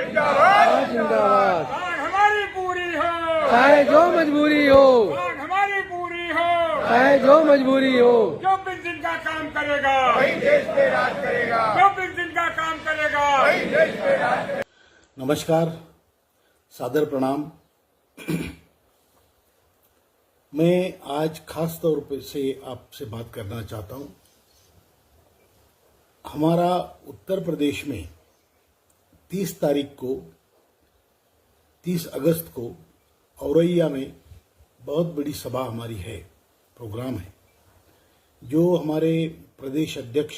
जिंदाबाद जिंदाबाद। मांग हमारी पूरी हो, चाहे जो मजबूरी हो, मांग हमारी पूरी हो। चाहे जो मजबूरी हो। जो बिल्डिंग का काम करेगा वही देश पे राज करेगा। जो बिल्डिंग का काम करेगा वही देश पे राज करेगा। नमस्कार, सादर प्रणाम। मैं आज खास तौर पे से आपसे बात करना चाहता हूं। हमारा उत्तर प्रदेश में 30 तारीख को 30 अगस्त को औरैया में बहुत बड़ी सभा हमारी है, प्रोग्राम है, जो हमारे प्रदेश अध्यक्ष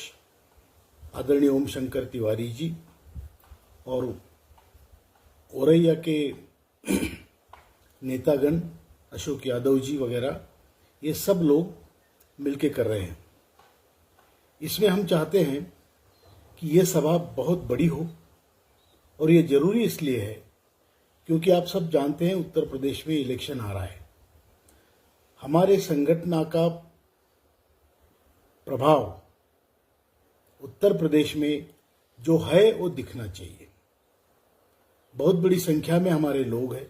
आदरणीय ओम शंकर तिवारी जी और औरैया के नेतागण अशोक यादव जी वगैरह, ये सब लोग मिलके कर रहे हैं। इसमें हम चाहते हैं कि ये सभा बहुत बड़ी हो, और ये जरूरी इसलिए है क्योंकि आप सब जानते हैं उत्तर प्रदेश में इलेक्शन आ रहा है। हमारे संगठन का प्रभाव उत्तर प्रदेश में जो है वो दिखना चाहिए। बहुत बड़ी संख्या में हमारे लोग हैं,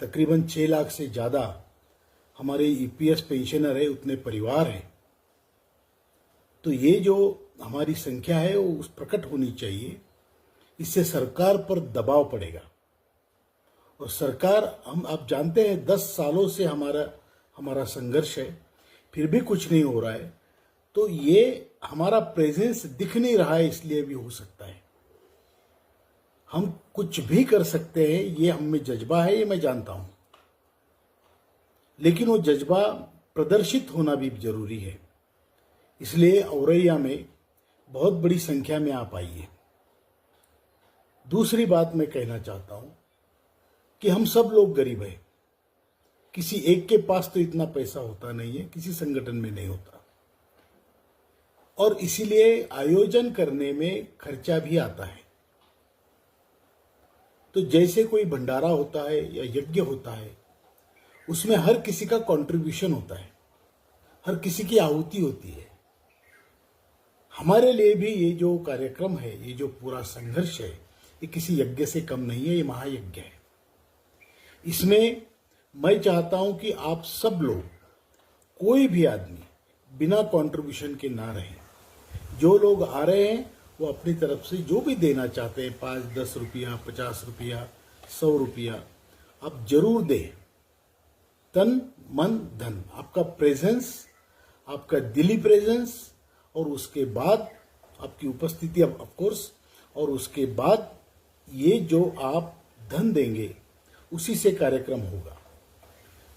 तकरीबन 6 लाख से ज़्यादा हमारे ईपीएस पेंशनर है, उतने परिवार हैं। तो ये जो हमारी संख्या है वो उस प्रकट होनी चाहिए। इससे सरकार पर दबाव पड़ेगा, और सरकार, हम आप जानते हैं 10 सालों से हमारा संघर्ष है, फिर भी कुछ नहीं हो रहा है। तो ये हमारा प्रेजेंस दिख नहीं रहा है, इसलिए भी हो सकता है। हम कुछ भी कर सकते हैं, ये हम में जज्बा है, ये मैं जानता हूं, लेकिन वो जज्बा प्रदर्शित होना भी जरूरी है। इसलिए औरैया में बहुत बड़ी संख्या में आप आइए। दूसरी बात मैं कहना चाहता हूं कि हम सब लोग गरीब हैं। किसी एक के पास तो इतना पैसा होता नहीं है, किसी संगठन में नहीं होता, और इसीलिए आयोजन करने में खर्चा भी आता है। तो जैसे कोई भंडारा होता है या यज्ञ होता है, उसमें हर किसी का कंट्रीब्यूशन होता है, हर किसी की आहुति होती है। हमारे लिए भी ये जो कार्यक्रम है, ये जो पूरा संघर्ष है, ये किसी यज्ञ से कम नहीं है, ये महायज्ञ है। इसमें मैं चाहता हूं कि आप सब लोग, कोई भी आदमी बिना कंट्रीब्यूशन के ना रहें। जो लोग आ रहे हैं वो अपनी तरफ से जो भी देना चाहते हैं, 5-10 रुपया, 50 रुपया, 100 रुपया, आप जरूर दें। तन मन धन, आपका प्रेजेंस, आपका दिली प्रेजेंस, और उसके बाद आपकी उपस्थिति ऑफ कोर्स, और उसके बाद ये जो आप धन देंगे उसी से कार्यक्रम होगा।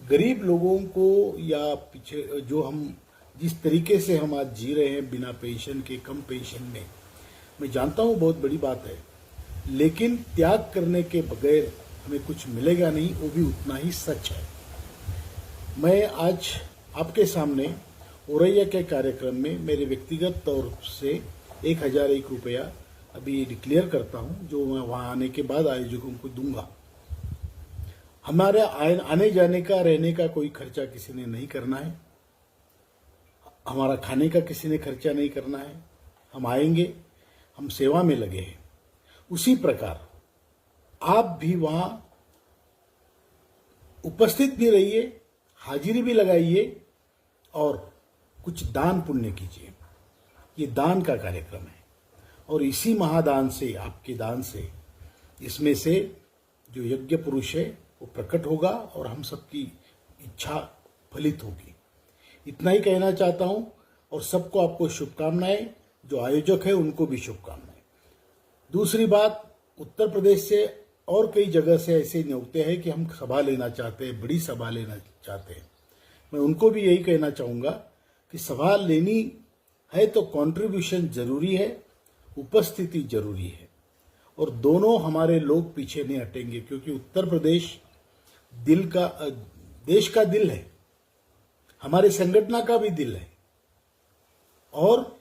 गरीब लोगों को, या पीछे जो हम जिस तरीके से हम आज जी रहे हैं बिना पेंशन के, कम पेंशन में, मैं जानता हूं बहुत बड़ी बात है, लेकिन त्याग करने के बगैर हमें कुछ मिलेगा नहीं, वो भी उतना ही सच है। मैं आज आपके सामने औरैया के कार्यक्रम में मेरे व्यक्तिगत तौर से 1001 रुपया अभी डिक्लेयर करता हूं, जो मैं वहां आने के बाद आयोजकों को दूंगा। हमारे आने जाने का, रहने का कोई खर्चा किसी ने नहीं करना है, हमारा खाने का किसी ने खर्चा नहीं करना है। हम आएंगे, हम सेवा में लगे हैं। उसी प्रकार आप भी वहां उपस्थित भी रहिए, हाजिरी भी लगाइए, और कुछ दान पुण्य कीजिए। ये दान का कार्यक्रम है, और इसी महादान से, आपके दान से, इसमें से जो यज्ञ पुरुष है वो प्रकट होगा, और हम सबकी इच्छा फलित होगी। इतना ही कहना चाहता हूं, और सबको आपको शुभकामनाएं। जो आयोजक है उनको भी शुभकामनाएं। दूसरी बात, उत्तर प्रदेश से और कई जगह से ऐसे न्योते हैं कि हम सभा लेना चाहते हैं, बड़ी सभा लेना चाहते हैं। मैं उनको भी यही कहना चाहूंगा कि सभा लेनी है तो कंट्रीब्यूशन जरूरी है, उपस्थिति जरूरी है, और दोनों हमारे लोग पीछे नहीं हटेंगे, क्योंकि उत्तर प्रदेश देश का दिल है, हमारे संगठन का भी दिल है, और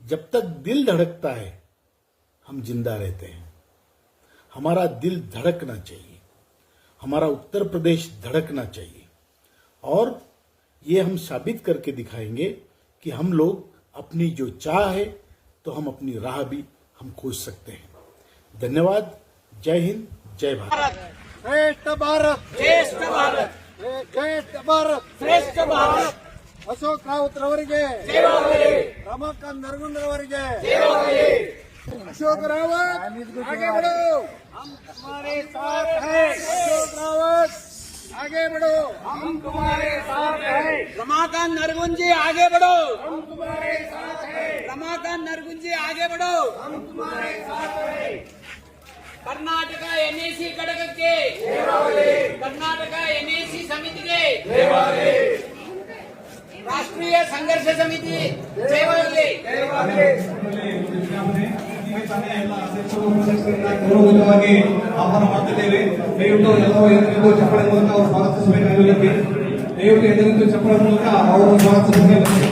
जब तक दिल धड़कता है हम जिंदा रहते हैं। हमारा दिल धड़कना चाहिए, हमारा उत्तर प्रदेश धड़कना चाहिए, और ये हम साबित करके दिखाएंगे कि हम लोग अपनी जो चाह है तो हम अपनी राह भी हम खोज सकते हैं। धन्यवाद। जय हिंद, जय भारत। श्रेष्ठ भारत ಶ್ರೇಷ್ಠ ಭಾರತ್ ಶ್ರೇಷ್ಠ ಭಾರತ್ ಶ್ರೇಷ್ಠ ಭಾರತ್ ಅಶೋಕ್ ರಾವತ್ ರವರಿಗೆ ರಮಾಕಾಂತ್ ನರಗುಂದರವರಿಗೆ ಅಶೋಕ್ ರಾವತ್ आगे बढ़ो हम तुम्हारे साथ हैं अशोक रावत आगे बढ़ो हम तुम्हारे साथ हैं रमाकांत नरगुंज जी आगे बढ़ो। हम तुम्हारे साथ हैं रमाकांत नरगुंज जी आगे बढ़ो। हम तुम्हारे साथ हैं कर्नाटक एनएसी ಘಟಕಕ್ಕೆ कर्नाटक एनएसी ಸಮಿತಿಗೆ ರಾಷ್ಟ್ರೀಯ ಸಂಘರ್ಷ ಸಮಿತಿ ಜಯವಾಗಲಿ। ಗೌರವಯುತವಾಗಿ ಆಹ್ವಾನ ಮಾಡ್ತಿದ್ದೇವೆ। ದಯವಿಟ್ಟು ಎಲ್ಲರೂ ಎದುರಿದ್ದು ಚಪ್ಪಳೆ ಮೂಲಕ ಅವರು ಸ್ವಾಗತಿಸಬೇಕಾಗಿರುತ್ತೆ। ದಯವಿಟ್ಟು ಎದುರಿದ್ದು ಚಪ್ಪಳೆ ಮೂಲಕ ಅವರು ಸ್ವಾಗತಿಸಬೇಕಾಗುತ್ತೆ।